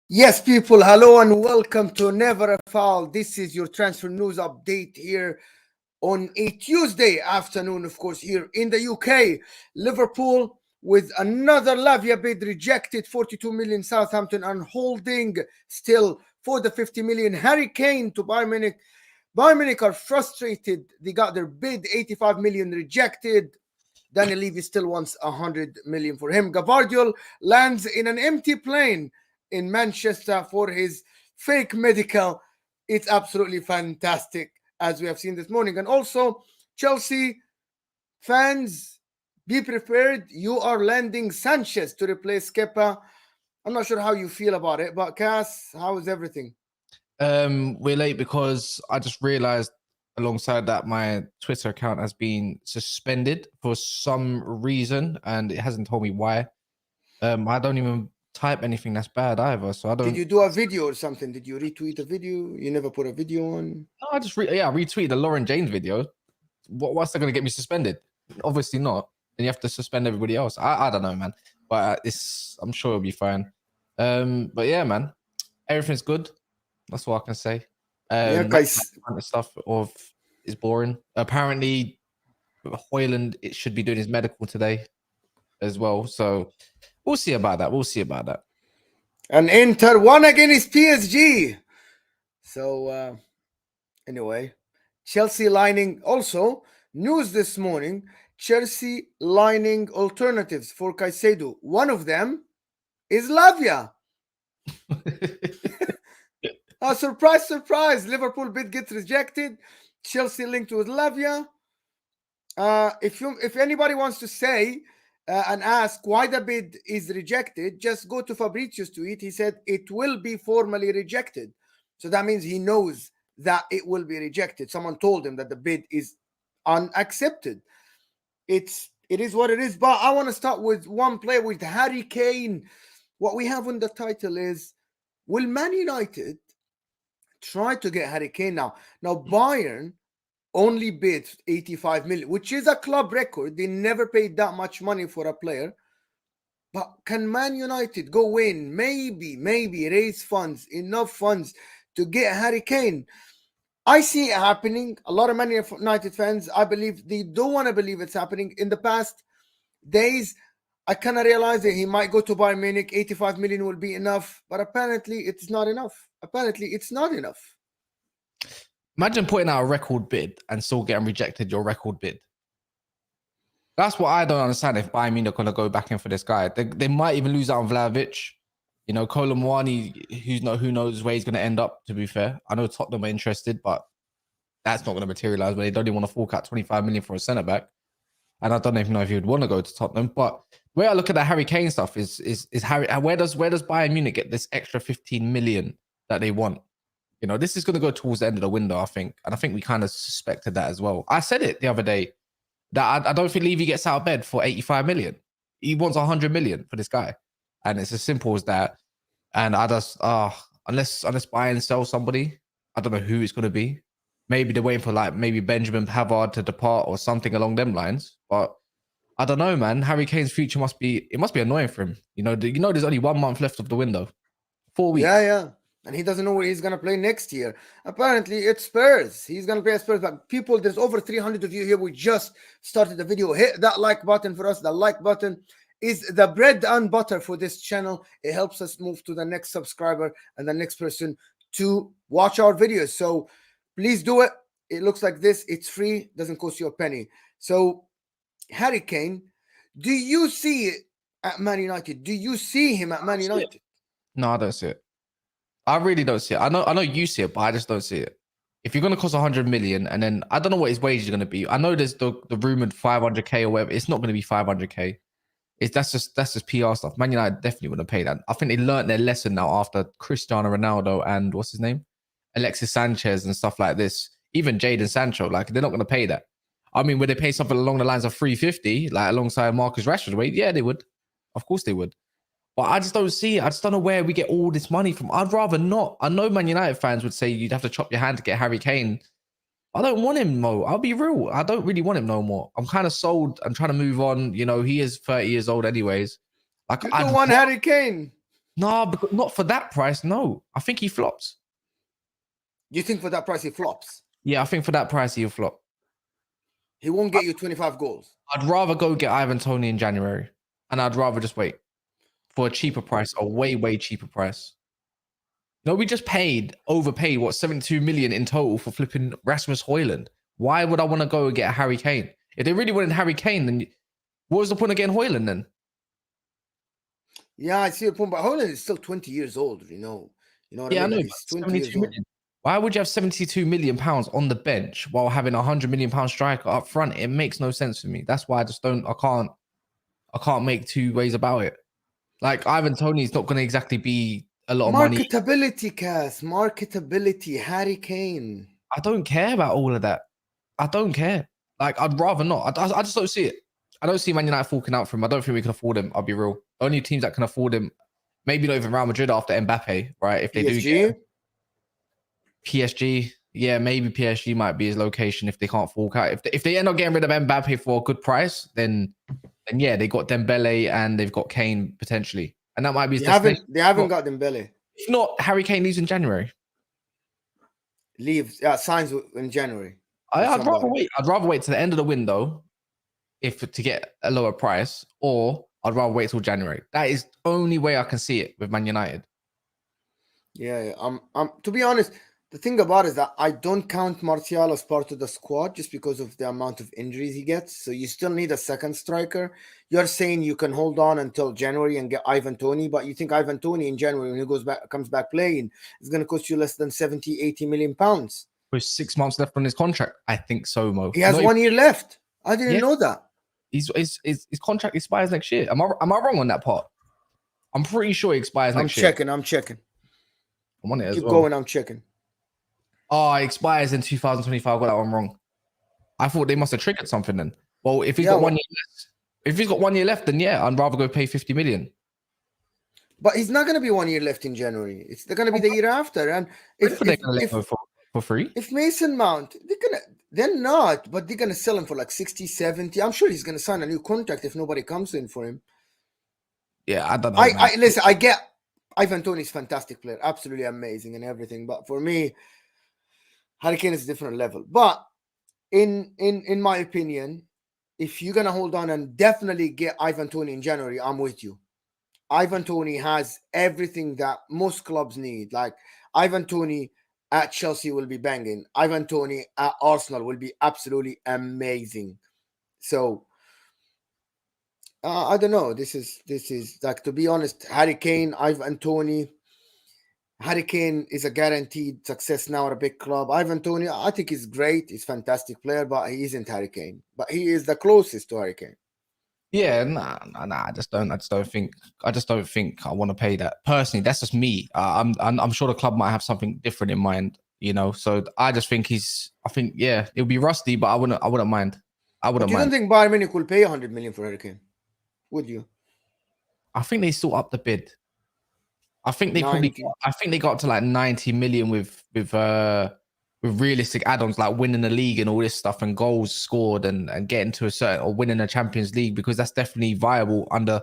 Yes, people, hello and welcome to Never a Foul. This is your transfer news update here on a Tuesday afternoon, of course, here in the UK. Liverpool with another Lavia bid rejected, 42 million. Southampton and holding still for the 50 million. Harry Kane to Bayern Munich. Bayern Munich are frustrated. They got their bid, 85 million rejected. Daniel Levy still wants 100 million for him. Gvardiol lands in an empty plane in Manchester for his fake medical. It's absolutely fantastic, as we have seen this morning. And also, Chelsea fans, be prepared. You are landing Sanchez to replace Kepa. I'm not sure how you feel about it, but Cass, how is everything? We're late because I just realized alongside that my Twitter account has been suspended for some reason, and it hasn't told me why. I don't even type anything that's bad either, so I don't. Did you do a video or something? Did you retweet a video? You never put a video on? No, I just retweeted the Lauren James video. What's that going to get me suspended? Obviously not. Then you have to suspend everybody else. I don't know, man, but I'm sure it'll be fine. But yeah, man, everything's good. That's all I can say. Yeah, guys. The stuff is boring. Apparently, Hoyland should be doing his medical today as well. So we'll see about that. And Inter won against PSG. So anyway, Chelsea lining also news this morning. Chelsea lining alternatives for Caicedo. One of them is Lavia. Surprise, surprise. Liverpool bid gets rejected. Chelsea linked with Lavia. If anybody wants to say and ask why the bid is rejected, just go to Fabrizio's tweet. He said it will be formally rejected. So that means he knows that it will be rejected. Someone told him that the bid is unaccepted. It is what it is. But I want to start with one player, with Harry Kane. What we have on the title is, will Man United try to get Harry Kane now? Now, Bayern only bid 85 million, which is a club record. They never paid that much money for a player. But can Man United go in, maybe raise funds, enough funds to get Harry Kane? I see it happening. A lot of Man United fans, I believe, they don't want to believe it's happening. In the past days, I kind of realized that he might go to Bayern Munich, 85 million will be enough. But apparently, it's not enough. Imagine putting out a record bid and still getting rejected your record bid. That's what I don't understand. If Bayern Munich are going to go back in for this guy, they might even lose out on Vlahovic. You know, Kolomwani, who knows where he's going to end up, to be fair. I know Tottenham are interested, but that's not going to materialise. But they don't even want to fork out 25 million for a centre-back. And I don't even know if he would want to go to Tottenham. But the way I look at the Harry Kane stuff is Harry. Where does Bayern Munich get this extra 15 million that they want? You know, this is going to go towards the end of the window, I think. And I think we kind of suspected that as well. I said it the other day that I don't think Levy gets out of bed for 85 million. He wants 100 million for this guy. And it's as simple as that. And I just, unless Bayern sell somebody, I don't know who it's going to be. Maybe they're waiting for maybe Benjamin Pavard to depart or something along them lines. But I don't know, man. Harry Kane's future must be annoying for him. You know, there's only 1 month left of the window. 4 weeks. Yeah. And he doesn't know where he's going to play next year. Apparently, it's Spurs. He's going to play at Spurs. But people, there's over 300 of you here. We just started the video. Hit that like button for us. The like button is the bread and butter for this channel. It helps us move to the next subscriber and the next person to watch our videos. So please do it. It looks like this. It's free. Doesn't cost you a penny. So Harry Kane, do you see it at Man United? Do you see him at Man United? No, I don't see it. I really don't see it. I know you see it, but I just don't see it. If you're going to cost 100 million, and then I don't know what his wage is going to be. I know there's the rumored 500k or whatever. It's not going to be 500k. That's just PR stuff. Man United definitely wouldn't pay that. I think they learned their lesson now after Cristiano Ronaldo and what's his name, Alexis Sanchez and stuff like this. Even Jadon Sancho, like they're not going to pay that. I mean, would they pay something along the lines of 350, like alongside Marcus Rashford? Wait, yeah, they would. Of course they would. But I just don't see it. I just don't know where we get all this money from. I'd rather not. I know Man United fans would say you'd have to chop your hand to get Harry Kane. I don't want him, Mo. I'll be real. I don't really want him no more. I'm kind of sold. I'm trying to move on. You know, he is 30 years old anyways. Like, You don't want Harry Kane? No, but not for that price. No, I think he flops. You think for that price he flops? Yeah, I think for that price he'll flop. He won't get you 25 goals. I'd rather go get Ivan Toney in January, and I'd rather just wait for a cheaper price, a way cheaper price. No, we just overpaid, what, 72 million in total for flipping Rasmus Højlund. Why would I want to go and get Harry Kane? If they really wanted Harry Kane, then what was the point of getting Højlund then? Yeah, I see your point, but Højlund is still 20 years old, you know. You know what I mean? I know, He's 20 years old. Why would you have 72 million pounds on the bench while having a 100 million pound striker up front? It makes no sense for me. That's why I can't make two ways about it. Like, Ivan Toney is not going to exactly be a lot of money. Marketability, Cass. Marketability. Harry Kane. I don't care about all of that. I don't care. Like, I'd rather not. I just don't see it. I don't see Man United forking out for him. I don't think we can afford him. I'll be real. The only teams that can afford him, maybe not even Real Madrid after Mbappe, right? If they PSG? do get PSG, yeah, maybe PSG might be his location if they can't fork out. If they end up getting rid of Mbappe for a good price, then yeah, they got Dembele and they've got Kane potentially, and that might be. They haven't got Dembele. If not, Harry Kane leaves in January. Signs in January. I'd rather wait. I'd rather wait to the end of the window, to get a lower price, or I'd rather wait till January. That is the only way I can see it with Man United. Yeah. To be honest, the thing about it is that I don't count Martial as part of the squad just because of the amount of injuries he gets. So you still need a second striker. You're saying you can hold on until January and get Ivan Toney, but you think Ivan Toney in January, when he comes back playing, is going to cost you less than 70, 80 million pounds. With 6 months left on his contract, I think so, Mo. He has 1 year left. I didn't know that. His contract expires next year. Am I wrong on that part? I'm pretty sure it expires next year. I'm checking. I'm on it as well. Keep going. I'm checking. Oh, it expires in 2025. I got that one wrong. I thought they must have triggered something then. Well, if he's got 1 year left, if he's got 1 year left, then yeah, I'd rather go pay 50 million. But he's not going to be 1 year left in January. They're going to be the year after. And if they're going to let go for free, if Mason Mount, they're not, but they're going to sell him for like 60, 70. I'm sure he's going to sign a new contract if nobody comes in for him. Yeah, I don't know. Listen, I get Ivan Toney's fantastic player, absolutely amazing and everything. But for me, Harry Kane is a different level. But in my opinion, if you're going to hold on and definitely get Ivan Toney in January, I'm with you. Ivan Toney has everything that most clubs need. Like, Ivan Toney at Chelsea will be banging. Ivan Toney at Arsenal will be absolutely amazing. So, I don't know. This is like, to be honest, Harry Kane, Ivan Toney. Harry Kane is a guaranteed success now at a big club. Ivan Toney, I think he's great. He's a fantastic player, but he isn't Harry Kane. But he is the closest to Harry Kane. Yeah, nah. I just don't think I want to pay that. Personally, that's just me. I'm sure the club might have something different in mind, you know. So I just think yeah, it'll be rusty, but I wouldn't mind. You don't think Bayern Munich will pay 100 million for Harry Kane? Would you? I think they still up the bid. I think they got to like 90 million with realistic add-ons like winning the league and all this stuff and goals scored and getting to a certain, or winning the Champions League, because that's definitely viable under,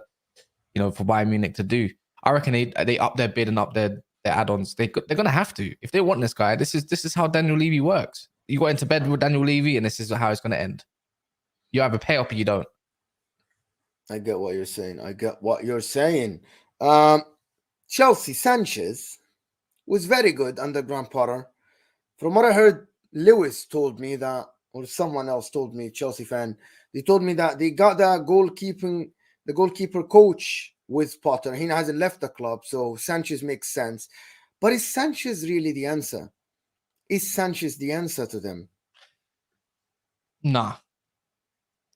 you know, for Bayern Munich to do. I reckon they up their bid and up their add-ons. They're gonna have to if they want this guy. This is how Daniel Levy works. You got into bed with Daniel Levy, and this is how it's gonna end. You either pay up or you don't. I get what you're saying. Chelsea, Sanchez was very good under Graham Potter. From what I heard, Lewis told me that, or someone else told me, Chelsea fan, they told me that they got the goalkeeper coach with Potter. He hasn't left the club, so Sanchez makes sense. But is Sanchez really the answer? Is Sanchez the answer to them? Nah.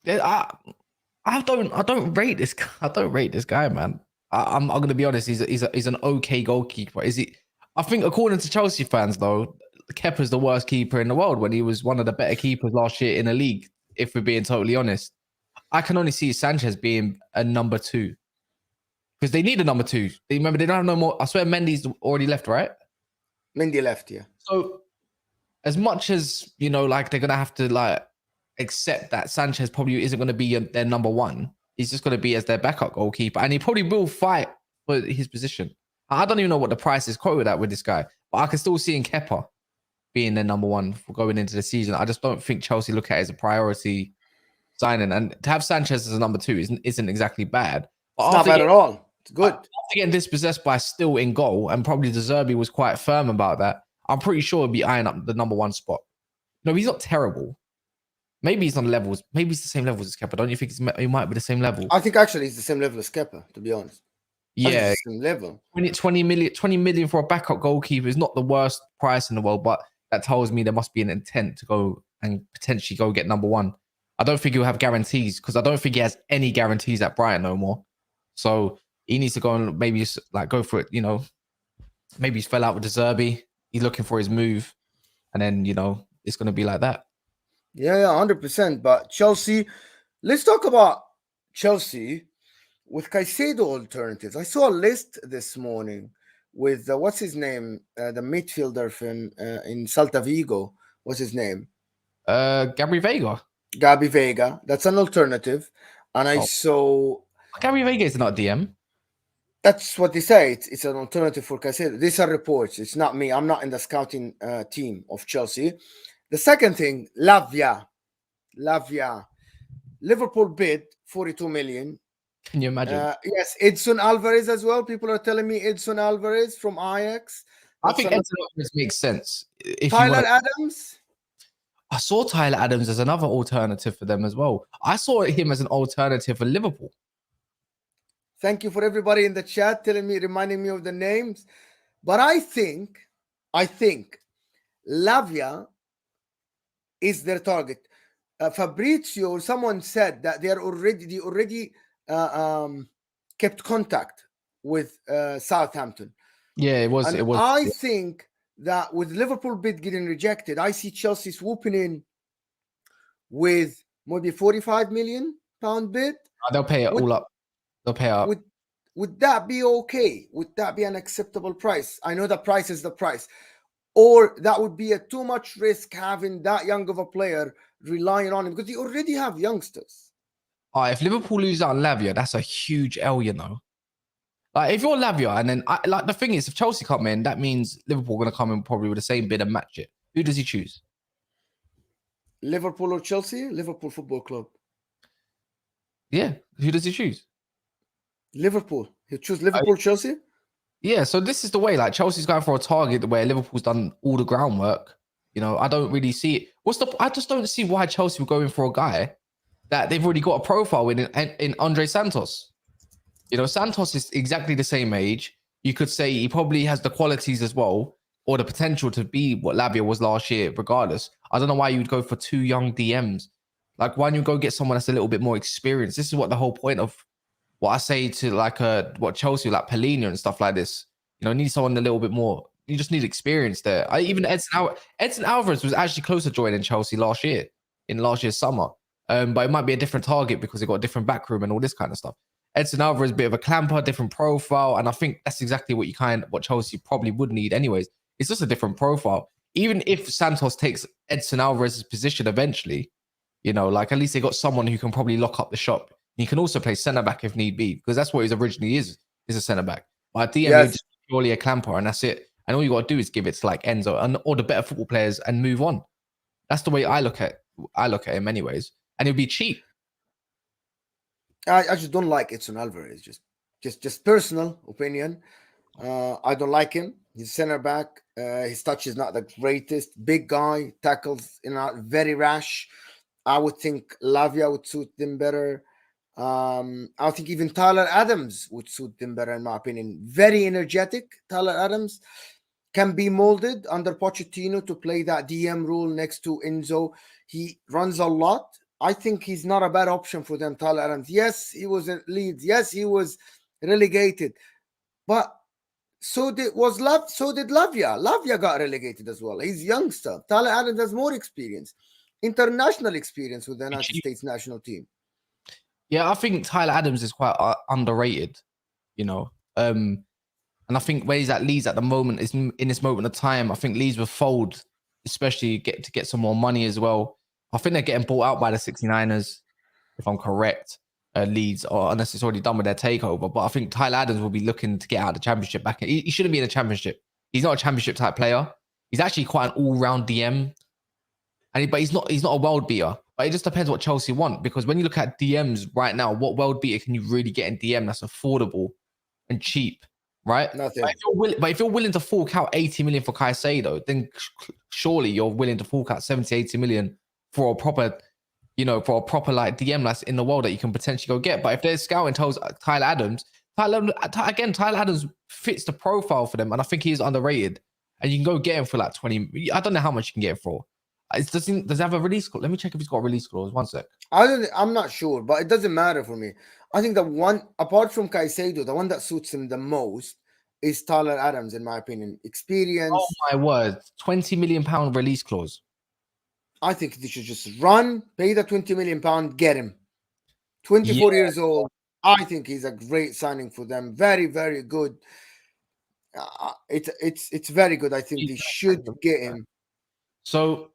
I don't rate this. I don't rate this guy, man. I'm going to be honest. He's an okay goalkeeper. Is he? I think according to Chelsea fans, though, Kepa's the worst keeper in the world when he was one of the better keepers last year in the league, if we're being totally honest. I can only see Sanchez being a number 2. Because they need a number 2. Remember, they don't have no more. I swear Mendy's already left, right? Mendy left, yeah. So as much as, like they're going to have to like accept that Sanchez probably isn't going to be their number 1. He's just going to be as their backup goalkeeper. And he probably will fight for his position. I don't even know what the price is quoted at with this guy. But I can still see in Kepa being their number 1 for going into the season. I just don't think Chelsea look at it as a priority signing. And to have Sanchez as a number 2 isn't exactly bad. But it's not bad at all. It's good. After getting dispossessed by Still in goal, and probably De Zerbi was quite firm about that, I'm pretty sure he'll be eyeing up the number 1 spot. No, he's not terrible. Maybe he's on levels. Maybe he's the same levels as Kepa. Don't you think he might be the same level? I think actually he's the same level as Kepa, to be honest. Yeah, same level. 20 million for a backup goalkeeper is not the worst price in the world, but that tells me there must be an intent to go and potentially go get number 1. I don't think he'll have guarantees because I don't think he has any guarantees at Brighton no more. So he needs to go and maybe just like go for it. Maybe he's fell out with De Zerbi. He's looking for his move, and then it's going to be like that. Yeah, 100%. But Chelsea, let's talk about Chelsea with Caicedo alternatives. I saw a list this morning with what's his name, the midfielder from in Celta Vigo. What's his name? Gabi Vega. That's an alternative. And I saw Gabi Vega is not DM. That's what they say. It's an alternative for Caicedo. These are reports. It's not me. I'm not in the scouting team of Chelsea. The second thing, Lavia. Liverpool bid 42 million. Can you imagine? Yes, Edson Alvarez as well. People are telling me Edson Alvarez from Ajax. I think Edson Alvarez makes sense. Tyler Adams. I saw Tyler Adams as another alternative for them as well. I saw him as an alternative for Liverpool. Thank you for everybody in the chat reminding me of the names. But I think Lavia is their target. Fabrizio, someone said that they already kept contact with Southampton. Yeah, it was. I think that with Liverpool bid getting rejected, I see Chelsea swooping in with maybe £45 million bid. They'll pay it all up. They'll pay up. Would that be okay? Would that be an acceptable price? I know the price is the price. Or that would be a too much risk having that young of a player relying on him because they already have youngsters. If Liverpool lose out on Lavia, that's a huge L, Like if you're Lavia, and then the thing is, if Chelsea come in, that means Liverpool are going to come in probably with the same bid and match it. Who does he choose? Liverpool or Chelsea? Liverpool Football Club. Yeah. Who does he choose? Liverpool. He'll choose Liverpool, Chelsea? Yeah, so this is the way. Like Chelsea's going for a target where Liverpool's done all the groundwork. I don't really see it. I just don't see why Chelsea were going for a guy that they've already got a profile in Andre Santos. Santos is exactly the same age. You could say he probably has the qualities as well, or the potential to be what Lavia was last year, regardless. I don't know why you would go for 2 young DMs. Like, why don't you go get someone that's a little bit more experienced? This is what the whole point of what I say to what Chelsea, like Polina and stuff like this. Need someone a little bit more. You just need experience there. Even Edson Alverez was actually close to joining Chelsea last year, in last year's summer. But it might be a different target because they got a different backroom and all this kind of stuff. Edson Alvarez, a bit of a clamper, different profile. And I think that's exactly what Chelsea probably would need anyways. It's just a different profile. Even if Santos takes Edson Alvarez's position eventually, at least they got someone who can probably lock up the shop. He can also play centre-back if need be, because that's what he originally is a centre-back. But at DM, he's just purely a clamper, and that's it. And all you got to do is give it to like Enzo or the better football players and move on. That's the way I look at him anyways. And it'll be cheap. I just don't like Edson Alvarez. Just personal opinion. I don't like him. He's center back. His touch is not the greatest. Big guy, tackles very rash. I would think Lavia would suit them better. I think even Tyler Adams would suit them better, in my opinion. Very energetic. Tyler Adams can be molded under Pochettino to play that DM role next to Enzo. He runs a lot. I think he's not a bad option for them, Tyler Adams. Yes, he was in Leeds. Yes, he was relegated. But So did Lavia. Lavia got relegated as well. He's youngster. Tyler Adams has more experience, international experience with the United States national team. Yeah, I think Tyler Adams is quite underrated, you know. And I think where he's at Leeds at the moment is in this moment of time. I think Leeds will fold, especially to get some more money as well. I think they're getting bought out by the 69ers, if I'm correct. Leeds, or unless it's already done with their takeover. But I think Tyler Adams will be looking to get out of the championship back. He shouldn't be in a championship. He's not a championship type player. He's actually quite an all-round DM. But he's not a world beater. But it just depends what Chelsea want. Because when you look at DMs right now, what world beater can you really get in DM that's affordable and cheap, right? Nothing. But if you're willing to fork out 80 million for Caicedo, then surely you're willing to fork out 70, 80 million for a proper, like DM that's in the world that you can potentially go get. But if they're scouting Tyler Adams, Tyler Adams fits the profile for them, and I think he's underrated. And you can go get him for like 20. I don't know how much you can get him for. Does he have a release clause? Let me check if he's got a release clause. 1 sec. I'm not sure, but it doesn't matter for me. I think the one, apart from Caicedo, the one that suits him the most is Tyler Adams, in my opinion. Experience. Oh my word! £20 million release clause. I think they should just run, pay the £20 million, get him. 24 years old. I think he's a great signing for them. Very, very good. It's very good. I think they should get him. So,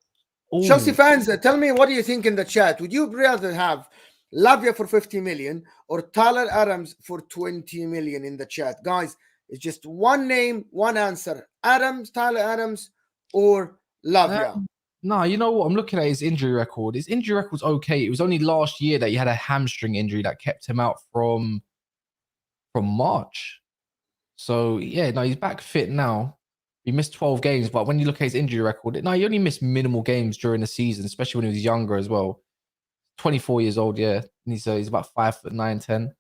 Chelsea fans, tell me, what do you think in the chat? Would you rather have Lavia for 50 million or Tyler Adams for 20 million in the chat? Guys, it's just one name, one answer. Tyler Adams, or Lavia. No, you know what? I'm looking at his injury record. His injury record's okay. It was only last year that he had a hamstring injury that kept him out from March. So, yeah, no, he's back fit now. He missed 12 games, but when you look at his injury record, no, he only missed minimal games during the season, especially when he was younger as well. 24 years old, yeah. And he's about 5'9", 10.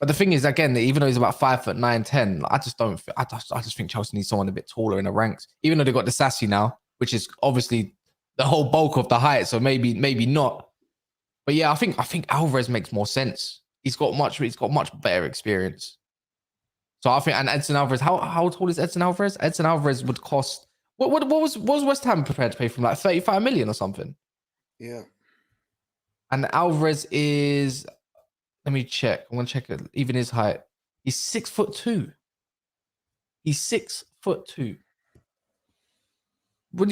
But the thing is, again, even though he's about 5'9", 10, I just think Chelsea needs someone a bit taller in the ranks. Even though they've got the Sassy now, which is obviously the whole bulk of the height, so maybe not. But yeah, I think Alverez makes more sense. He's got much better experience. So I think, and Edson Alvarez, how tall is Edson Alvarez? Edson Alvarez would cost what was West Ham prepared to pay for him, like 35 million or something? Yeah. And Alvarez is, let me check. I'm gonna check it, even his height. He's 6'2". He's 6'2". Who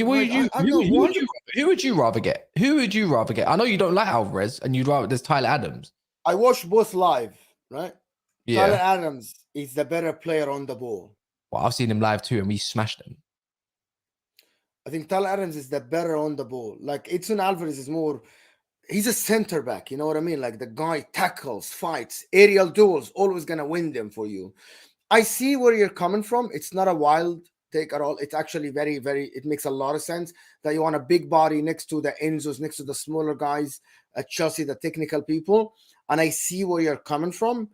would you rather get? Who would you rather get? I know you don't like Alvarez, and you'd rather there's Tyler Adams. I watched both live, right? Yeah. Tyler Adams is the better player on the ball. Well, I've seen him live too, and we smashed him. I think Tyler Adams is the better on the ball. Like Edson Alvarez is more, he's a center back, you know what I mean? Like the guy tackles, fights, aerial duels, always gonna win them for you. I see where you're coming from. It's not a wild take at all. It's actually very, very, it makes a lot of sense that you want a big body next to the Enzos, next to the smaller guys at Chelsea, the technical people. And I see where you're coming from.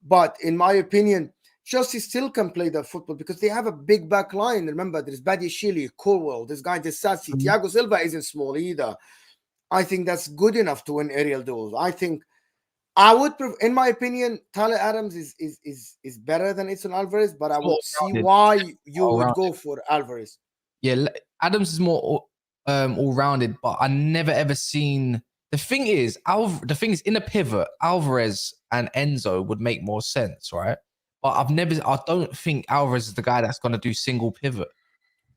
But in my opinion, Chelsea still can play their football because they have a big back line. Remember, there's Badiashile, Colwell, this guy, Desassi, Thiago Silva isn't small either. I think that's good enough to win aerial duels. I think I would, in my opinion, Tyler Adams is better than Edson Alvarez, but I would see why you would go for Alvarez. Yeah, Adams is more all-rounded, but I never ever seen. The thing is, in a pivot, Alverez and Enzo would make more sense, right? But I don't think Alvarez is the guy that's going to do single pivot.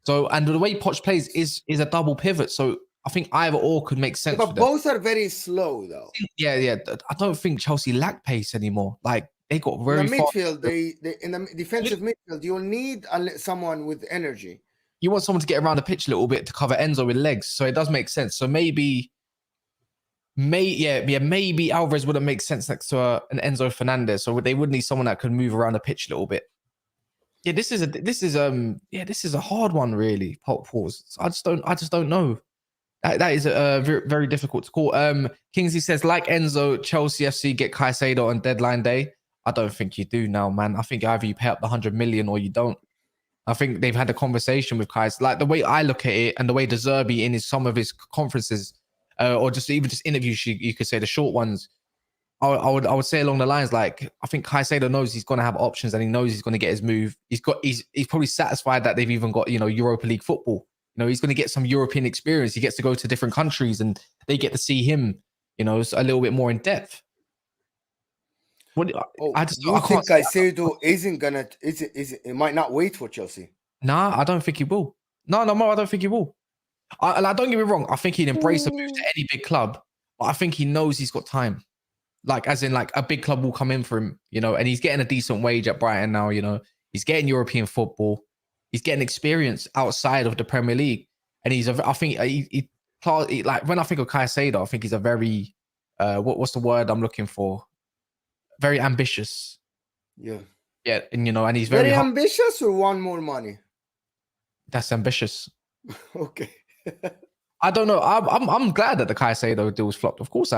So, and the way Poch plays is a double pivot. So I think either or could make sense. But both are very slow, though. Yeah. I don't think Chelsea lack pace anymore. Like they got very in the midfield. They in the defensive midfield, you'll need someone with energy. You want someone to get around the pitch a little bit to cover Enzo with legs. So it does make sense. So maybe Alvarez wouldn't make sense next to an Enzo Fernandez. So they would need someone that could move around the pitch a little bit. Yeah, this is a hard one, really. Pause. I just don't know. That is very, very difficult to call. Kingsley says, like Enzo, Chelsea FC get Caicedo on deadline day. I don't think you do now, man. I think either you pay up the 100 million or you don't. I think they've had a conversation with Kais. Like the way I look at it, and the way De Zerbi in some of his conferences, or just interviews, you could say the short ones, I would say along the lines like I think Caicedo knows he's going to have options and he knows he's going to get his move. He's probably satisfied that they've even got Europa League football. He's going to get some European experience. He gets to go to different countries and they get to see him. A little bit more in depth. What I think Caicedo isn't gonna? It might not wait for Chelsea. Nah, I don't think he will. No, I don't think he will. Don't get me wrong. I think he'd embrace a move to any big club, but I think he knows he's got time. Like, as in, like a big club will come in for him, and he's getting a decent wage at Brighton now. He's getting European football. He's getting experience outside of the Premier League, and I think like when I think of Caicedo, I think he's a very what's the word I'm looking for? Very ambitious. Yeah. Yeah, and he's very ambitious or want more money. That's ambitious. Okay. I don't know. I'm glad that the Caicedo deal was flopped. Of course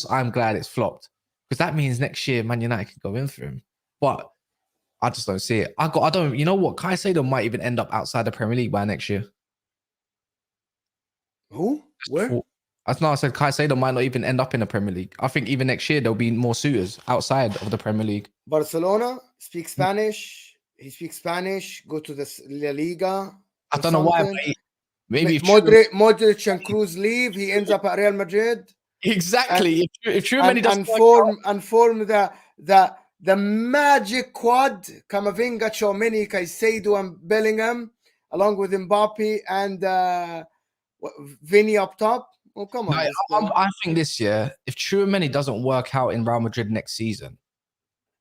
I'm glad it's flopped because that means next year Man United can go in for him. But I just don't see it. I don't. You know what? Caicedo might even end up outside the Premier League by next year. Who? Where? I said Caicedo might not even end up in the Premier League. I think even next year there'll be more suitors outside of the Premier League. Barcelona speaks Spanish. He speaks Spanish. Go to the La Liga. I don't know why. Maybe Modric and Cruz leave. He ends up at Real Madrid. Exactly. If Tchouaméni doesn't form the magic quad: Camavinga, Tchouaméni, Caicedo, and Bellingham, along with Mbappe and Vinny up top. Oh, come on. I think this year, if Tchouaméni doesn't work out in Real Madrid next season,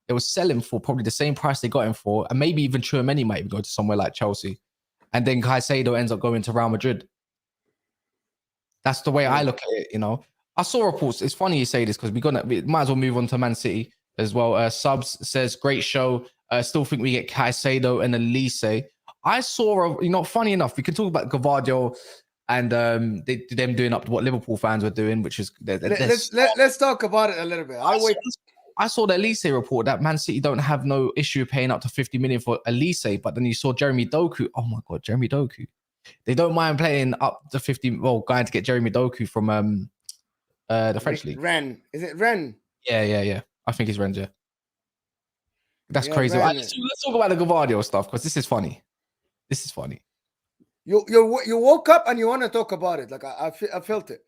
they will sell him for probably the same price they got him for, and maybe even Tchouaméni might even go to somewhere like Chelsea, and then Caicedo ends up going to Real Madrid. That's the way I look at it. I saw reports. It's funny you say this because we might as well move on to Man City as well. Subs says great show. Still think we get Caicedo and Elise. I saw funny enough, we can talk about Gvardiol and them doing up to what Liverpool fans were doing, which is let's talk about it a little bit. I saw the Elise report that Man City don't have no issue paying up to 50 million for Elise, but then you saw Jeremy Doku. Oh my god, Jeremy Doku! They don't mind playing up to 50. Well, going to get Jeremy Doku from the French league. Rennes, is it Rennes? Yeah. I think it's Rennes. Yeah, that's crazy. Let's talk about the Gvardiol stuff because this is funny. You woke up and you want to talk about it. Like I felt it.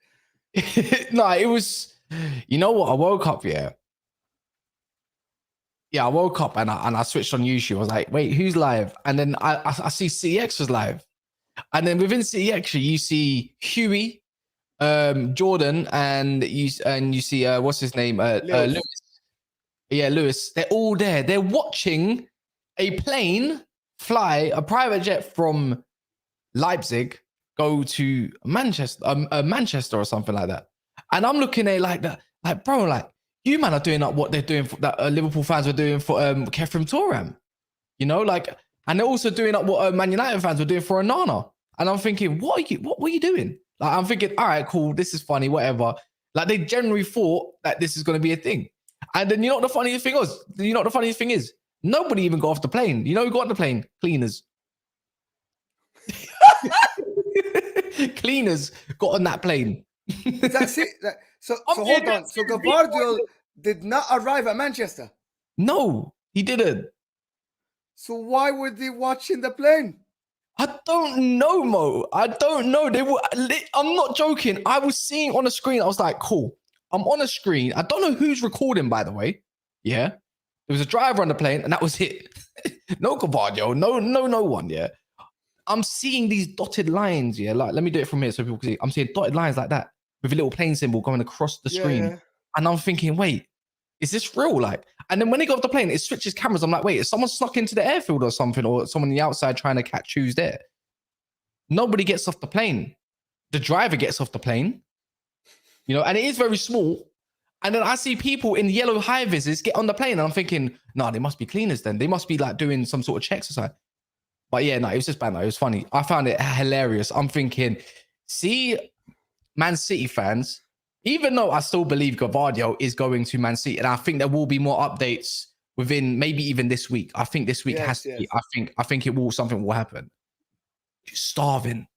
No, it was. You know what? I woke up. I woke up and I switched on YouTube. I was like, wait, who's live? And then I see CX was live, and then within CX you see Huey, Jordan, and you see what's his name, Lewis. Yeah, Lewis. They're all there. They're watching a plane fly, a private jet from Leipzig go to Manchester or something like that. And I'm looking at it like that, like, bro, like, you man are doing up what they're doing for that Liverpool fans were doing for Kefrim Turam, and they're also doing up what Man United fans were doing for Onana. And I'm thinking, what were you doing? Like, I'm thinking, all right, cool, this is funny, whatever. Like, they generally thought that this is going to be a thing. And then you know what the funniest thing was? You know what the funniest thing is? Nobody even got off the plane. You know who got on the plane? Cleaners. Cleaners got on that plane. That's it. So hold on. So Gvardiol did not arrive at Manchester. No, he didn't. So why were they watching the plane? I don't know, Mo. I don't know. I'm not joking. I was seeing on the screen. I was like, cool. I'm on a screen. I don't know who's recording, by the way. Yeah. There was a driver on the plane, and that was it. No Gvardiol. No one. Yeah. I'm seeing these dotted lines. Yeah. Like, let me do it from here so people can see. I'm seeing dotted lines like that with a little plane symbol going across the screen. Yeah. And I'm thinking, wait, is this real? Like, and then when they got off the plane, it switches cameras. I'm like, wait, is someone snuck into the airfield or something, or someone on the outside trying to catch who's there? Nobody gets off the plane. The driver gets off the plane, and it is very small. And then I see people in yellow high vises get on the plane, and I'm thinking, no, they must be cleaners then. They must be like doing some sort of checks or something. But yeah, no, it was just bad. It was funny. I found it hilarious. I'm thinking, see, Man City fans, even though I still believe Gvardiol is going to Man City, and I think there will be more updates within maybe even this week. I think this week has to be. I think it will. Something will happen. You're starving.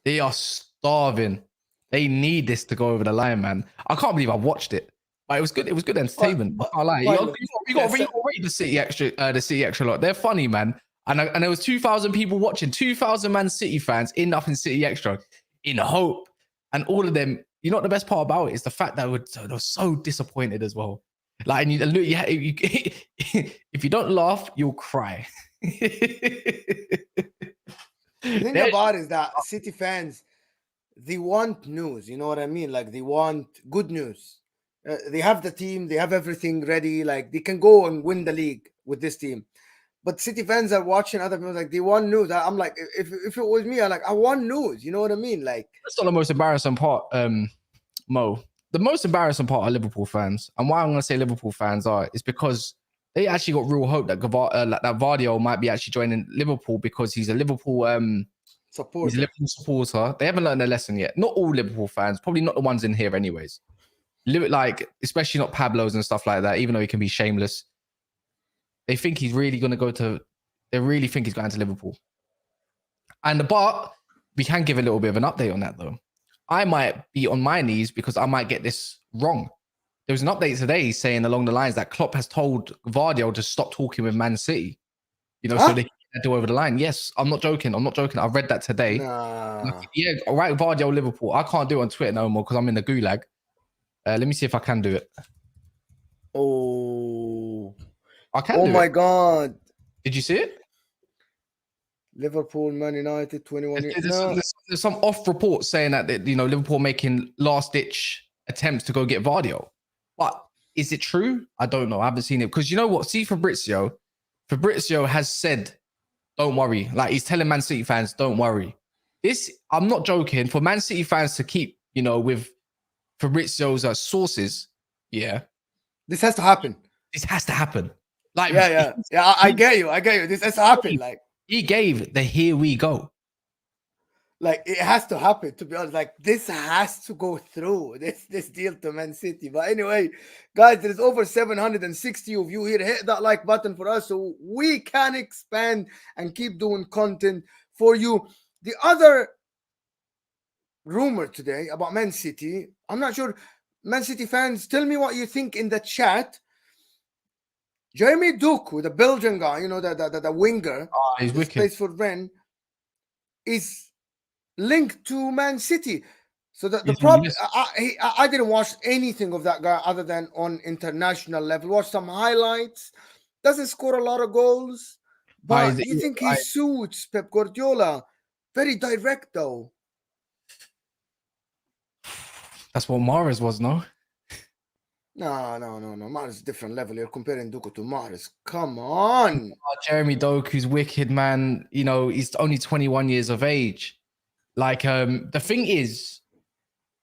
They are starving. They need this to go over the line, man. I can't believe I watched it. But it was good. It was good entertainment. I can't lie. You got to read the City extra lot. They're funny, man. And there was 2,000 people watching. 2,000 Man City fans enough in City extra, in hope, and all of them. You know what the best part about it is the fact that they were so disappointed as well. Like, and if you don't laugh, you'll cry. The thing about it is that City fans, they want news. You know what I mean? Like, they want good news. They have the team, they have everything ready. Like, they can go and win the league with this team. But City fans are watching other people, like, they want news. I'm like, if it was me, I want news. You know what I mean? Like, that's not the most embarrassing part, Mo. The most embarrassing part are Liverpool fans, and why I'm going to say Liverpool fans is because they actually got real hope that Gvardiol might be actually joining Liverpool because he's a Liverpool supporter. He's a Liverpool supporter. They haven't learned a lesson yet. Not all Liverpool fans, probably not the ones in here, anyways. Like, especially not Pablo's and stuff like that. Even though he can be shameless, they think he's really going to go to. They really think he's going to Liverpool. But we can give a little bit of an update on that though. I might be on my knees because I might get this wrong. There was an update today saying along the lines that Klopp has told Gvardiol to stop talking with Man City. You know, so they can do over the line. Yes, I'm not joking. I've read that today. Nah. Yeah, all right, Gvardiol, Liverpool. I can't do it on Twitter no more because I'm in the gulag. Let me see if I can do it. Oh, I can. Oh my God! Did you see it? Liverpool, Man United, 21 years. There's some off reports saying that Liverpool making last ditch attempts to go get Gvardiol. But is it true? I don't know. I haven't seen it because you know what? See, Fabrizio has said, "Don't worry." Like, he's telling Man City fans, "Don't worry." I'm not joking. For Man City fans to keep, with Fabrizio's sources, yeah, this has to happen. This has to happen. Like, yeah. I get you. This has to happen. Like, he gave the here we go. Like, it has to happen, to be honest. Like, this has to go through, this deal to Man City. But anyway, guys, there's over 760 of you here. Hit that like button for us so we can expand and keep doing content for you. The other rumor today about Man City, I'm not sure. Man City fans, tell me what you think in the chat. Jeremy Doku, the Belgian guy, the winger, he's wicked. Plays for Rennes, is linked to Man City. So the problem, I didn't watch anything of that guy other than on international level. Watch some highlights. Doesn't score a lot of goals, but do you think he suits Pep Guardiola? Very direct though. That's what Mahrez was, no? No. Mahrez is a different level. You're comparing Doku to Mahrez. Come on. Jeremy Doku's wicked, man. He's only 21 years of age. Like, the thing is,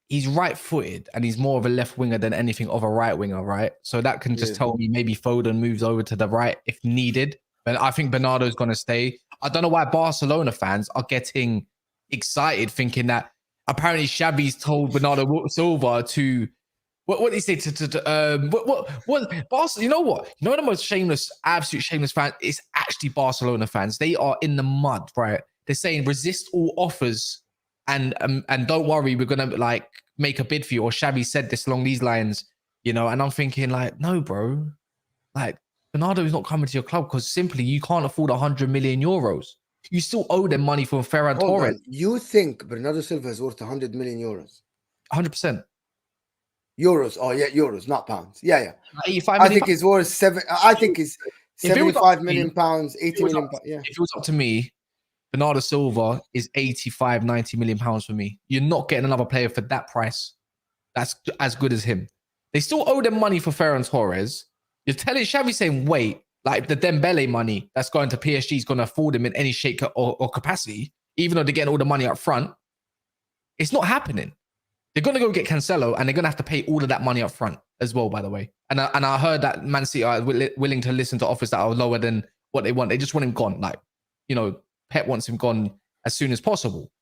he's right-footed and he's more of a left winger than anything of a right winger, right? So that can just tell me maybe Foden moves over to the right if needed. But I think Bernardo's going to stay. I don't know why Barcelona fans are getting excited thinking that apparently Xavi's told Bernardo Silva to... What did he say what Barcelona? You know what? The most shameless, absolute shameless fan is actually Barcelona fans. They are in the mud, right? They're saying resist all offers and don't worry, we're gonna make a bid for you. Or Xavi said this along these lines, and I'm thinking no, bro, Bernardo is not coming to your club because simply you can't afford 100 million euros. You still owe them money for Ferran Torres. You think Bernardo Silva is worth 100 million euros? 100%. Euros. Oh yeah, euros, not pounds. Yeah. 85 I think he's worth I think he's 75 million pounds, 80 million pounds. Yeah. If it was up to me, Bernardo Silva is 85, 90 million pounds for me. You're not getting another player for that price that's as good as him. They still owe them money for Ferran Torres. You're telling Xavi saying, wait, the Dembele money that's going to PSG is going to afford him in any shape or capacity, even though they're getting all the money up front. It's not happening. They're going to go get Cancelo and they're going to have to pay all of that money up front as well, by the way. And I heard that Man City are willing to listen to offers that are lower than what they want. They just want him gone. Pep wants him gone as soon as possible.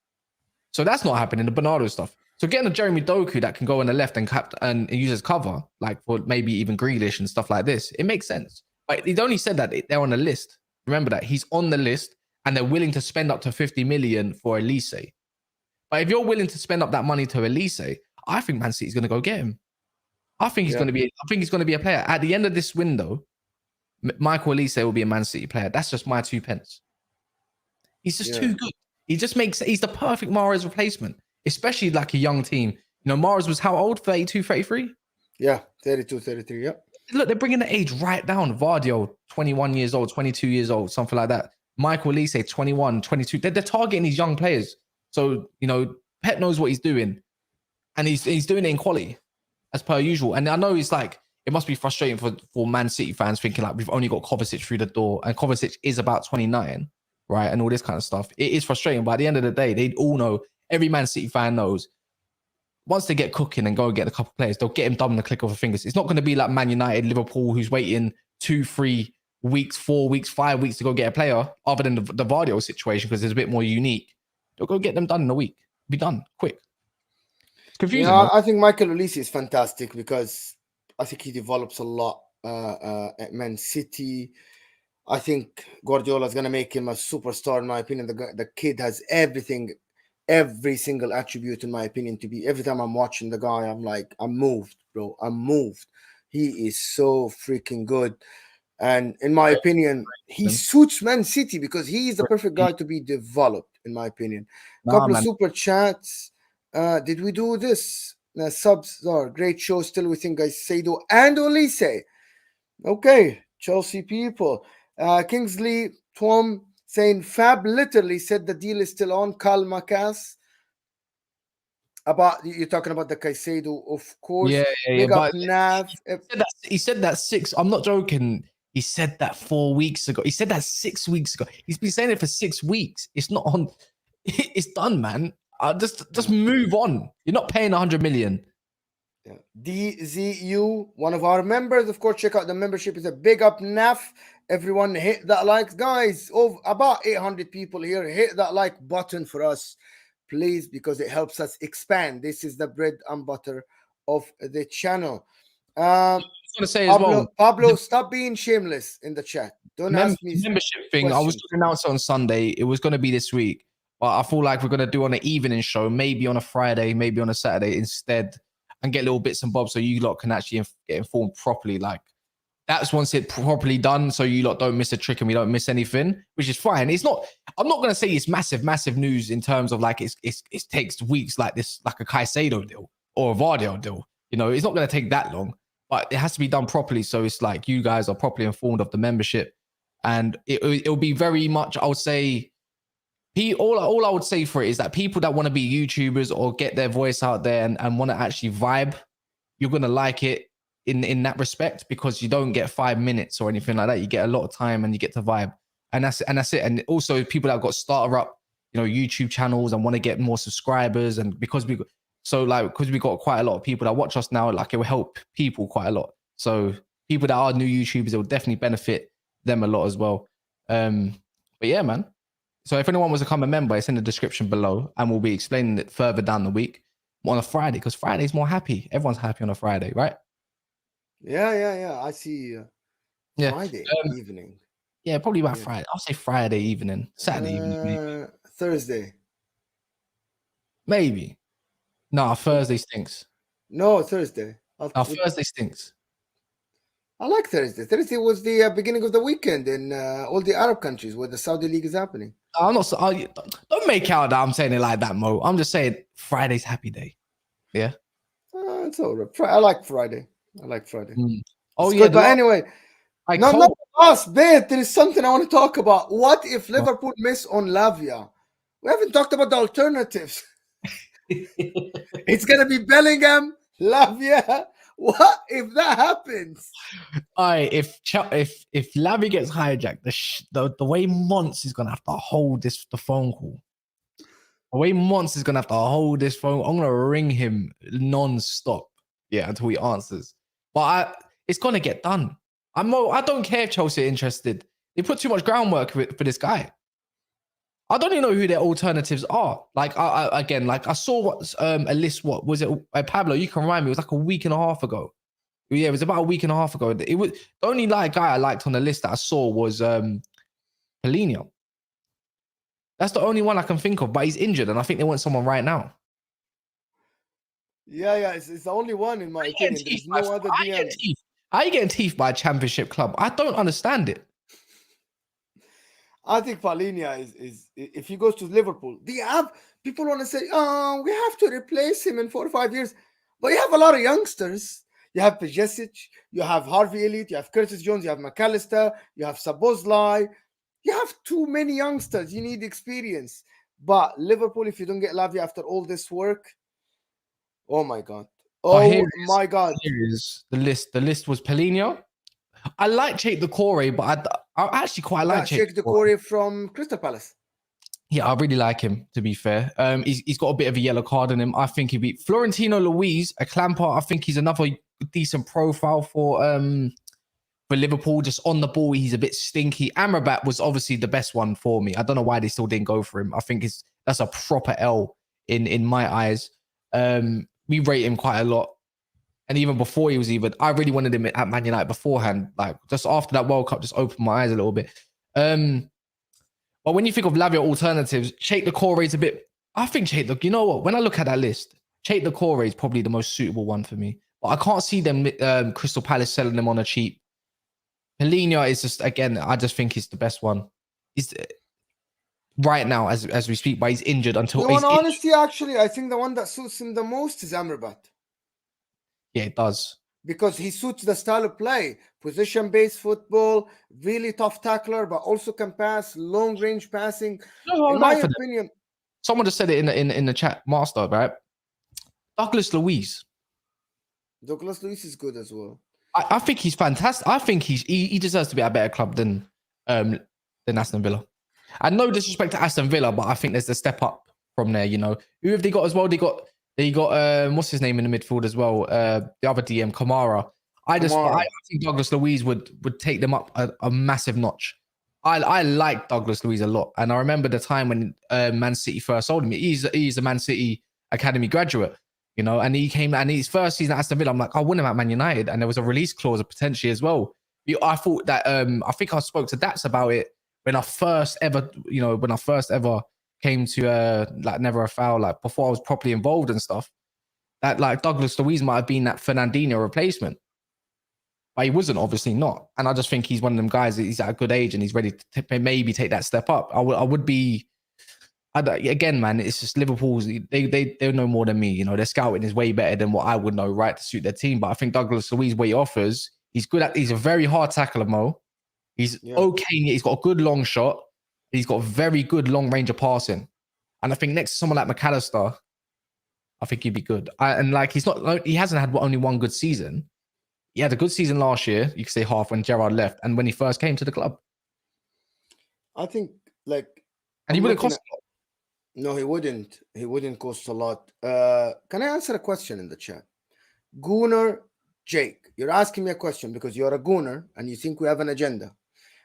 So that's not happening, the Bernardo stuff. So getting a Jeremy Doku that can go on the left and use as cover, for maybe even Grealish and stuff like this, it makes sense. But he's only said that they're on the list. Remember that. He's on the list and they're willing to spend up to 50 million for Elise. But if you're willing to spend up that money to Elise, I think Man City's going to go get him. I think he's going to be. I think he's going to be a player at the end of this window. Michael Elise will be a Man City player. That's just my 2 pence. He's just too good. He just makes. He's the perfect Mahrez replacement, especially like a young team. You know, Mahrez was how old? 32, 33? Yeah, 32, 33. Yeah. Look, they're bringing the age right down. Gvardiol, 21 years old, 22 years old, something like that. Michael Elise, 21, 22. They're targeting these young players. So, you know, Pep knows what he's doing. And he's doing it in quality, as per usual. And I know it's like, it must be frustrating for Man City fans thinking like, we've only got Kovacic through the door. And Kovacic is about 29, right? And all this kind of stuff. It is frustrating. But at the end of the day, they all know, every Man City fan knows, once they get cooking and go and get a couple of players, they'll get him done in the click of a fingers. It's not going to be like Man United, Liverpool, who's waiting 2, 3 weeks, 4 weeks, 5 weeks to go get a player, other than the Gvardiol situation, because it's a bit more unique. They'll go get them done in a week. Be done quick. It's confusing. Yeah, I think Michael Olise is fantastic because I think he develops a lot at Man City. I think Guardiola is going to make him a superstar, in my opinion. The kid has everything, every single attribute, in my opinion, to be. Every time I'm watching the guy, I'm like, I'm moved, bro. I'm moved. He is so freaking good. And in my opinion, he suits Man City because he is the perfect guy to be developed, in my opinion. Couple of super chats. Did we do this? Subs are great show. Still with you guys, Seido and Olise. Okay, Chelsea people. Kingsley Twom saying Fab literally said the deal is still on. Karl Makas. About you're talking about the Caicedo, of course. Yeah. Big up Nav. He said that 6. I'm not joking. He said that 4 weeks ago. He said that 6 weeks ago. He's been saying it for 6 weeks. It's not on. It's done, man. Just move on. You're not paying 100 million. Yeah. DZU, one of our members, of course. Check out the membership. It's a big up Nav. Everyone hit that like, guys. About 800 people here. Hit that like button for us, please, because it helps us expand. This is the bread and butter of the channel. I was going to say Pablo, stop being shameless in the chat. Don't ask me membership thing. questions. I was going to announce it on Sunday. It was going to be this week, but I feel like we're going to do on an evening show, maybe on a Friday, maybe on a Saturday instead, and get little bits and bobs so you lot can actually get informed properly. Like, that's once it's properly done, so you lot don't miss a trick and we don't miss anything, which is fine. It's not. I'm not going to say it's massive news in terms of like it takes weeks like this, like a Caicedo deal or a Gvardiol deal. You know, it's not going to take that long. But it has to be done properly. So it's like you guys are properly informed of the membership. And it'll be very much, I would say, all I would say for it is that people that want to be YouTubers or get their voice out there and want to actually vibe, you're going to like it in that respect, because you don't get 5 minutes or anything like that. You get a lot of time and you get to vibe. And that's it. And also people that have got starter up, you know, YouTube channels and want to get more subscribers. And because we got quite a lot of people that watch us now, like it will help people quite a lot. So people that are new YouTubers, it will definitely benefit them a lot as well. But yeah, man. So if anyone wants to become a member, it's in the description below, and we'll be explaining it further down the week on a Friday, because Friday's more happy. Everyone's happy on a Friday, right? Yeah. I see. Friday evening. Yeah, probably about Friday. I'll say Friday evening, Saturday evening, maybe. Thursday. Maybe. No, Thursday stinks. No, Thursday. Thursday stinks. I like Thursday. Thursday was the beginning of the weekend in all the Arab countries where the Saudi League is happening. I'm not. Don't make out that I'm saying it like that, Mo. I'm just saying Friday's happy day. Yeah. It's all right. I like Friday. Oh it's yeah. Good. But anyway, not us, babe. There is something I want to talk about. What if Liverpool miss on Lavia? We haven't talked about the alternatives. It's gonna be Bellingham, Lavia. What if that happens? If Lavia gets hijacked, the way Mons is gonna have to hold the phone call. The way Mons is gonna have to hold this phone, I'm gonna ring him non-stop, until he answers. But it's gonna get done. I don't care if Chelsea are interested. They put too much groundwork for this guy. I don't even know who their alternatives are. Like, I saw what a list. What was it? Pablo, you can remind me. It was like a week and a half ago. Yeah, it was about a week and a half ago. It was the only guy I liked on the list that I saw was Paulinho. That's the only one I can think of, but he's injured, and I think they want someone right now. Yeah, it's the only one in my opinion. There's no other DM. How are you getting teeth by a championship club? I don't understand it. I think Palhinha is if he goes to Liverpool, people want to say, oh, we have to replace him in 4 or 5 years. But you have a lot of youngsters. You have Pejesic, you have Harvey Elliott, you have Curtis Jones, you have McAllister, you have Szoboszlai. You have too many youngsters. You need experience. But Liverpool, if you don't get Lavia after all this work, oh my God. Oh my God. Here is the list. The list was Palhinha. I like Cheikh Doucouré, but I actually quite like Cheikh Doucouré from Crystal Palace. Yeah, I really like him, to be fair. He's got a bit of a yellow card in him. I think he'd be Florentino Luis, a clamper. I think he's another decent profile for Liverpool. Just on the ball, he's a bit stinky. Amrabat was obviously the best one for me. I don't know why they still didn't go for him. I think that's a proper L in my eyes. We rate him quite a lot. And even before he was I really wanted him at Man United beforehand. Like just after that World Cup, just opened my eyes a little bit. But when you think of Lavia alternatives, Cheikh Doucouré is a bit. I think you know what? When I look at that list, Cheikh Doucouré is probably the most suitable one for me. But I can't see them Crystal Palace selling them on a cheap. Palhinha is just, again, I just think he's the best one. He's right now as we speak, but he's injured until. In honesty, actually, I think the one that suits him the most is Amrabat. Yeah, it does. Because he suits the style of play. Position-based football, really tough tackler, but also can pass, long-range passing. In my opinion. Someone just said it in the chat, Master, right? Douglas Luiz. Douglas Luiz is good as well. I think he's fantastic. I think he deserves to be at a better club than Aston Villa. And no disrespect to Aston Villa, but I think there's a step up from there, you know. Who have they got as well? They got what's his name in the midfield as well? The other DM, Kamara. I think Douglas Luiz would take them up a massive notch. I like Douglas Luiz a lot, and I remember the time when Man City first sold him. He's a Man City academy graduate, you know, and he came and his first season at Aston Villa. I'm like, I want him at Man United, and there was a release clause potentially as well. I thought that I think I spoke to Daps about it when I first ever came to like Never a Foul, like before I was properly involved and stuff. That like Douglas Luiz might have been that Fernandinho replacement. But he wasn't, obviously not. And I just think he's one of them guys that he's at a good age and he's ready to maybe take that step up. Again, man, it's just Liverpool's, they know more than me. You know, their scouting is way better than what I would know, right, to suit their team. But I think Douglas Luiz, what he offers, he's a very hard tackler, Mo. He's okay. He's got a good long shot. He's got very good long range of passing. And I think next to someone like McAllister, I think he'd be good. He hasn't had only one good season. He had a good season last year, you could say half, when Gerrard left and when he first came to the club. I think, and he wouldn't cost a lot. No, he wouldn't. He wouldn't cost a lot. Can I answer a question in the chat? Gooner Jake, you're asking me a question because you're a Gooner and you think we have an agenda.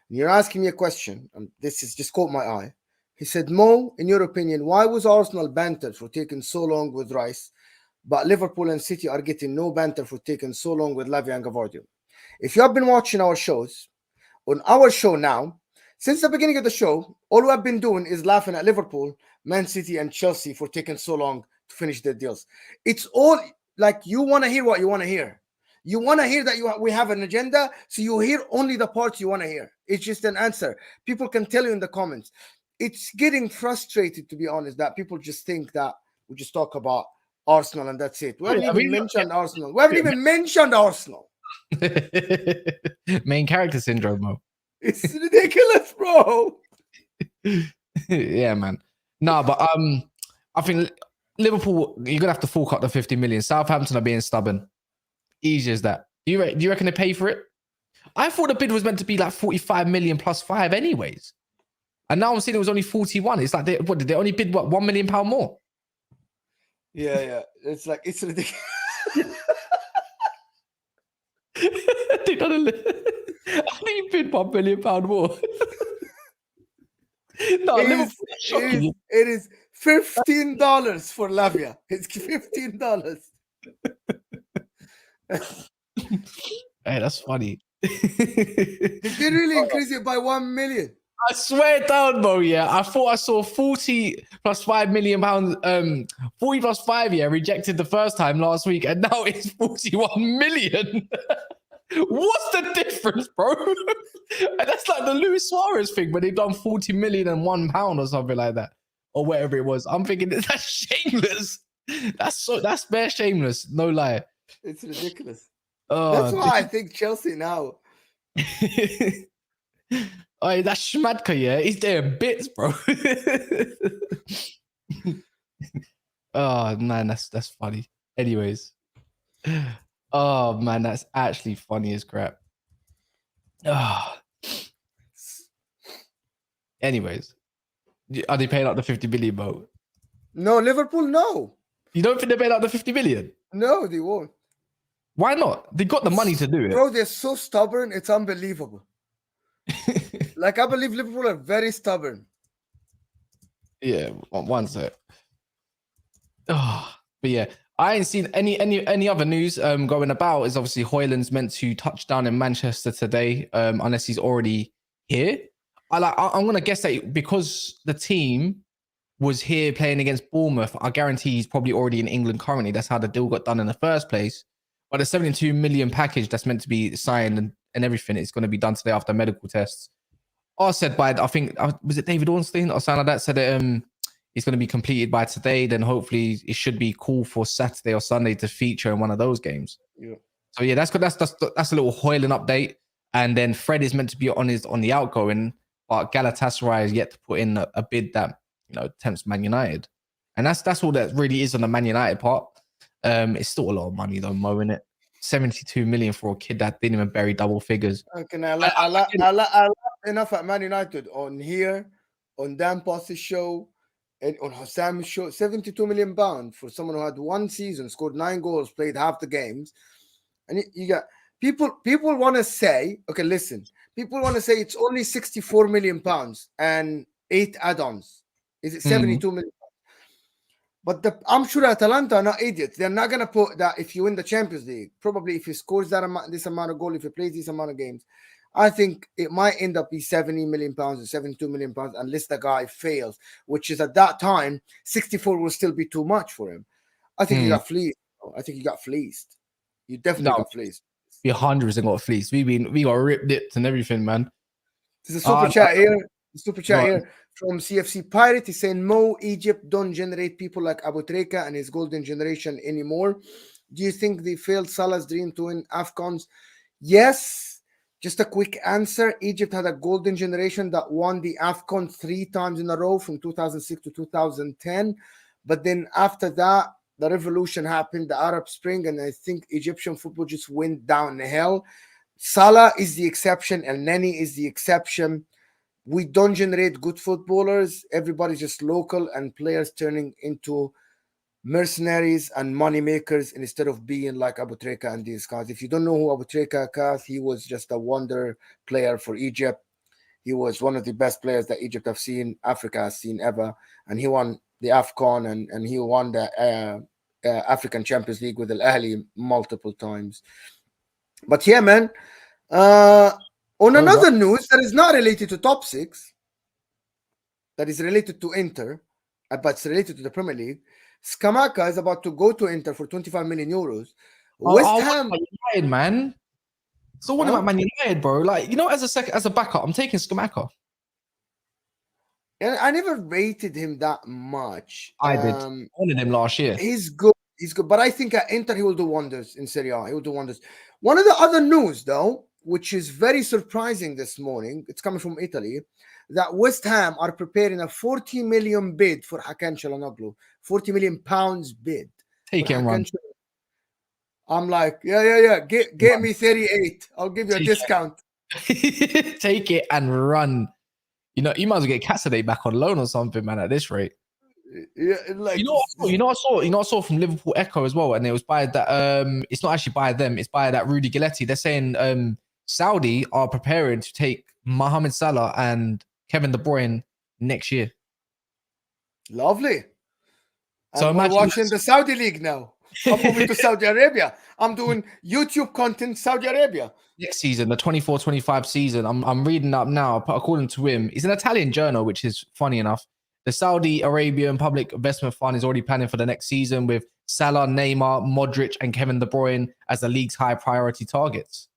And you're asking me a question, and this is just caught my eye. He said, Mo, in your opinion, why was Arsenal bantered for taking so long with Rice, but Liverpool and City are getting no banter for taking so long with Lavia and Gvardiol? If you have been watching our shows, on our show now, since the beginning of the show, all we have been doing is laughing at Liverpool, Man City, and Chelsea for taking so long to finish their deals. It's all like you want to hear what you want to hear. You want to hear that we have an agenda, so you hear only the parts you want to hear. It's just an answer. People can tell you in the comments. It's getting frustrated, to be honest, that people just think that we just talk about Arsenal and that's it. We haven't even mentioned Arsenal. We haven't even mentioned Arsenal. Main character syndrome, Mo. It's ridiculous, bro. Yeah, man. No, but I think Liverpool, you're gonna have to fork out the 50 million. Southampton are being stubborn. Easy as that. Do you reckon they pay for it? I thought the bid was meant to be like 45 million plus 5 anyways. And now I'm seeing it was only 41. It's like did they only bid £1 million more? Yeah. It's like, it's ridiculous. They only bid £1 million more. No, it is $15 for Lavia. It's $15. Hey, that's funny. Did they really increase it by 1 million? I swear down, Mo, yeah. I thought I saw 40 plus £5 million, 40 plus 5, yeah, rejected the first time last week, and now it's 41 million. What's the difference, bro? And that's like the Luis Suarez thing, when they done 40 million and £1 or something like that, or whatever it was. I'm thinking that's shameless. That's bare shameless, no lie. It's ridiculous. Oh, That's why I think Chelsea now. Oh, that's Schmadka, yeah. He's there in bits, bro. Oh man, that's funny. Anyways. Oh man, that's actually funny as crap. Oh. Anyways. Are they paying out the 50 million, Mo? No, Liverpool, no. You don't think they're paying out the 50 million? No, they won't. Why not? They got the money to do it. Bro, they're so stubborn, it's unbelievable. Like, I believe Liverpool are very stubborn. Yeah, one sec. Oh, but yeah, I ain't seen any other news going about. Is obviously Højlund's meant to touch down in Manchester today, unless he's already here. I'm gonna guess that because the team was here playing against Bournemouth, I guarantee he's probably already in England currently. That's how the deal got done in the first place. But the 72 million package that's meant to be signed and everything is going to be done today after medical tests. Or said by, I think, was it David Ornstein or something like that, said it, it's going to be completed by today. Then hopefully it should be cool for Saturday or Sunday to feature in one of those games. Yeah. So yeah, that's a little Højlund update. And then Fred is meant to be on the outgoing, but Galatasaray is yet to put in a bid that, you know, tempts Man United. And that's all that really is on the Man United part. It's still a lot of money though, Mo, innit? 72 million for a kid that didn't even bury double figures. Okay, I laugh enough at Man United on here, on Dan Post's show, and on Hassam's show. 72 million pounds for someone who had one season, scored 9 goals, played half the games. And you got people want to say, okay, listen, people want to say it's only 64 million pounds and 8 add-ons. Is it 72 million? But I'm sure Atalanta are not idiots. They're not going to put that if you win the Champions League. Probably if he scores this amount of goal, if he plays this amount of games, I think it might end up be 70 million pounds or 72 million pounds unless the guy fails, which is at that time, 64 will still be too much for him. I think he got fleeced. I think he got fleeced. You definitely got fleeced. We 100% got fleeced. We got ripped, dipped and everything, man. There's a super chat here. Super chat here from CFC Pirate. He's saying, Mo, Egypt don't generate people like Abu Treka and his golden generation anymore. Do you think they failed Salah's dream to win AFCONs? Yes. Just a quick answer. Egypt had a golden generation that won the AFCON 3 times in a row from 2006 to 2010. But then after that, the revolution happened, the Arab Spring, and I think Egyptian football just went downhill. Salah is the exception, and Neni is the exception. We don't generate good footballers. Everybody's just local and players turning into mercenaries and money makers instead of being like Abu Treka and these guys. If you don't know who Abu Treka is, he was just a wonder player for Egypt. He was one of the best players that Egypt have seen, Africa has seen ever. And he won the AFCON and he won the African Champions League with Al Ahly multiple times. But yeah, man. On another news that is not related to top 6, that is related to Inter, but it's related to the Premier League, Scamacca is about to go to Inter for 25 million euros. West Ham, United, man. So what about Man United, bro? Like, you know, as a backup, I'm taking Scamacca. And I never rated him that much. I did. I wanted him last year. He's good. He's good. But I think at Inter, he will do wonders in Serie A. He will do wonders. One of the other news, though, which is very surprising this morning, it's coming from Italy, that West Ham are preparing a 40 million bid for Hakan Çalhanoğlu. 40 million pounds bid. Take it and run. I'm like, yeah. Get me 38. I'll give you a discount. Take it and run. You know, you might as well get Cassidy back on loan or something, man, at this rate. Yeah, like you know what I saw from Liverpool Echo as well, and it was by that it's not actually by them, it's by that Rudy Galetti. They're saying Saudi are preparing to take Mohamed Salah and Kevin De Bruyne next year. Lovely. So I'm watching the Saudi League now. I'm moving to Saudi Arabia. I'm doing YouTube content, Saudi Arabia. Next season, the 24-25 season, I'm reading up now. According to him, it's an Italian journal, which is funny enough. The Saudi Arabian Public Investment Fund is already planning for the next season with Salah, Neymar, Modric, and Kevin De Bruyne as the league's high priority targets.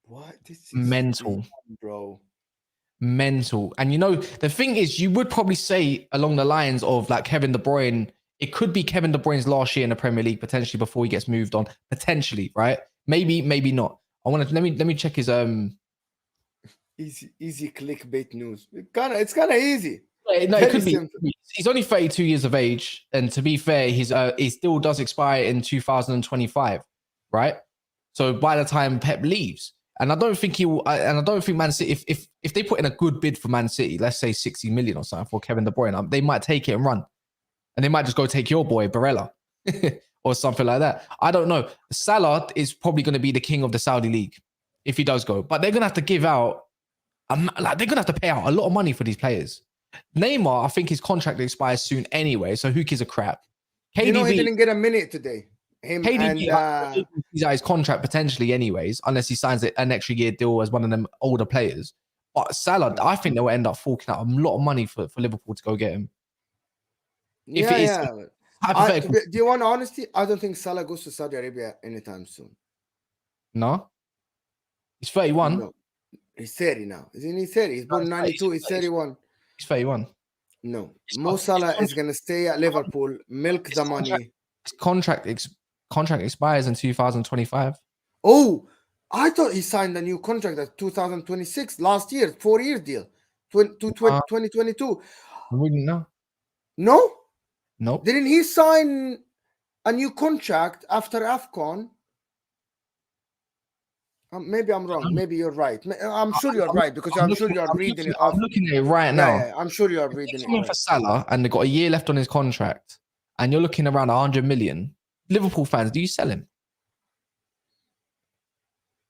What? This is mental, bro. Mental. And you know, the thing is, you would probably say along the lines of like Kevin De Bruyne, it could be Kevin De Bruyne's last year in the Premier League, potentially before he gets moved on. Potentially, right? Maybe not. I want to let me check his easy clickbait news. It's kind of easy. No, it could be. He's only 32 years of age, and to be fair, he still does expire in 2025, right? So by the time Pep leaves, and I don't think he will. And I don't think Man City, if they put in a good bid for Man City, let's say 60 million or something for Kevin De Bruyne, they might take it and run, and they might just go take your boy Barella or something like that. I don't know. Salah is probably going to be the king of the Saudi league if he does go, but they're going to have to give out. They're going to have to pay out a lot of money for these players. Neymar, I think his contract expires soon anyway, so who gives a crap? KDB, he didn't get a minute today. KDB, he's out his contract potentially anyways, unless he signs an extra year deal as one of them older players. But Salah, I think they will end up forking out a lot of money for Liverpool to go get him. If it is hypothetical. Do you want honesty? I don't think Salah goes to Saudi Arabia anytime soon. No? He's 31. No. He's 30 now. Isn't he 30? He's born 92. He's 31. He's 31. No. Mo Salah is going to stay at Liverpool, milk the money. His contract expires in 2025. Oh, I thought he signed a new contract at 2026 last year, 4-year deal, 2022. We didn't know. No? Nope. Didn't he sign a new contract after AFCON? Maybe I'm wrong. Maybe you're right. I'm sure you're right because I'm sure you're reading it. I'm looking at it right now. Yeah, I'm sure you're reading it. For Salah, and they've got a year left on his contract, and you're looking around 100 million. Liverpool fans, do you sell him?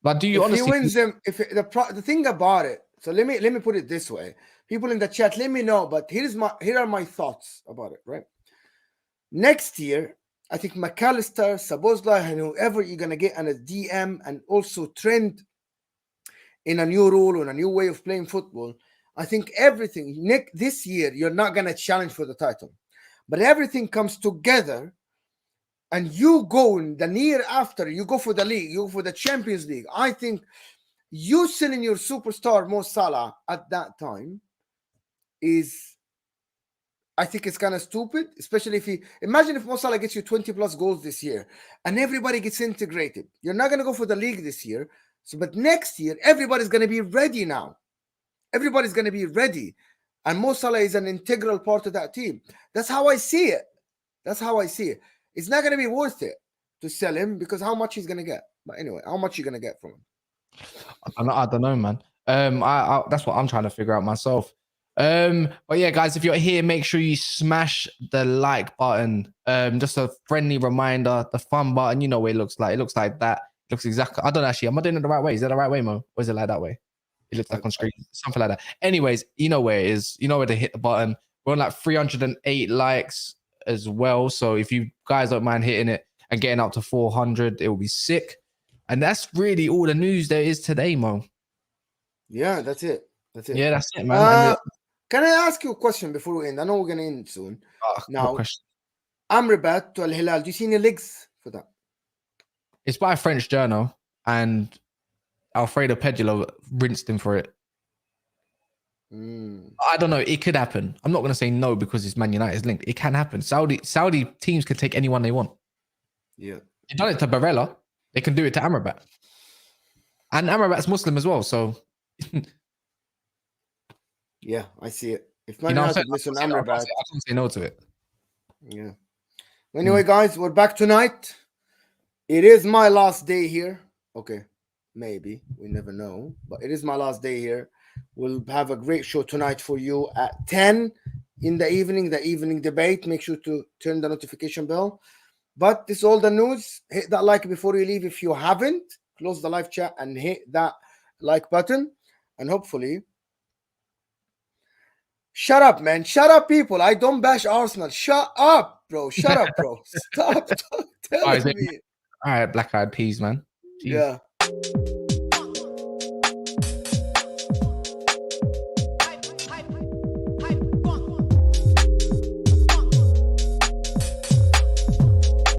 But do you honestly? He wins them. The thing about it. So let me put it this way. People in the chat, let me know. But here are my thoughts about it. Right. Next year, I think McAllister, Szoboszlai, and whoever you're going to get on a DM and also trend in a new rule or a new way of playing football. I think everything, this year, you're not going to challenge for the title. But everything comes together and you go in the year after, you go for the league, you go for the Champions League. I think you selling your superstar Mo Salah at that time I think it's kind of stupid, especially imagine if Mo Salah gets you 20 plus goals this year and everybody gets integrated. You're not going to go for the league this year. But next year, everybody's going to be ready now. Everybody's going to be ready. And Mo Salah is an integral part of that team. That's how I see it. It's not going to be worth it to sell him because how much he's going to get. But anyway, how much are you going to get from him? I don't know, man. That's what I'm trying to figure out myself. But yeah, guys, if you're here, make sure you smash the like button. Just a friendly reminder, the fun button, you know what it looks like. It looks like that. It looks exactly. I don't actually. Am I doing it the right way? Is that the right way, Mo? Or is it like that way? It looks like on screen, something like that. Anyways, you know where it is. You know where to hit the button. We're on like 308 likes as well. So if you guys don't mind hitting it and getting up to 400, it will be sick. And that's really all the news there is today, Mo. Yeah, that's it. Yeah, that's it, man. Can I ask you a question before we end? I know we're going to end soon. Now, question. Amrabat to Al Hilal. Do you see any links for that? It's by a French journal, and Alfredo Pedro rinsed him for it. I don't know. It could happen. I'm not going to say no because it's Man United's linked. It can happen. Saudi teams can take anyone they want. Yeah. They've done it to Barella. They can do it to Amrabat. And Amrabat's Muslim as well, so... Yeah, I see it. If Man United listen Amrabat, I can't say no to it. Yeah. Anyway, guys, we're back tonight. It is my last day here. Okay, maybe. We never know. But it is my last day here. We'll have a great show tonight for you at 10 in the evening debate. Make sure to turn the notification bell. But this is all the news. Hit that like before you leave. If you haven't, close the live chat and hit that like button. And hopefully... Shut up, man. Shut up, people. I don't bash Arsenal. Shut up, bro. Shut up, bro. Stop telling me. All right, black eyed peas, man. Jeez. Yeah.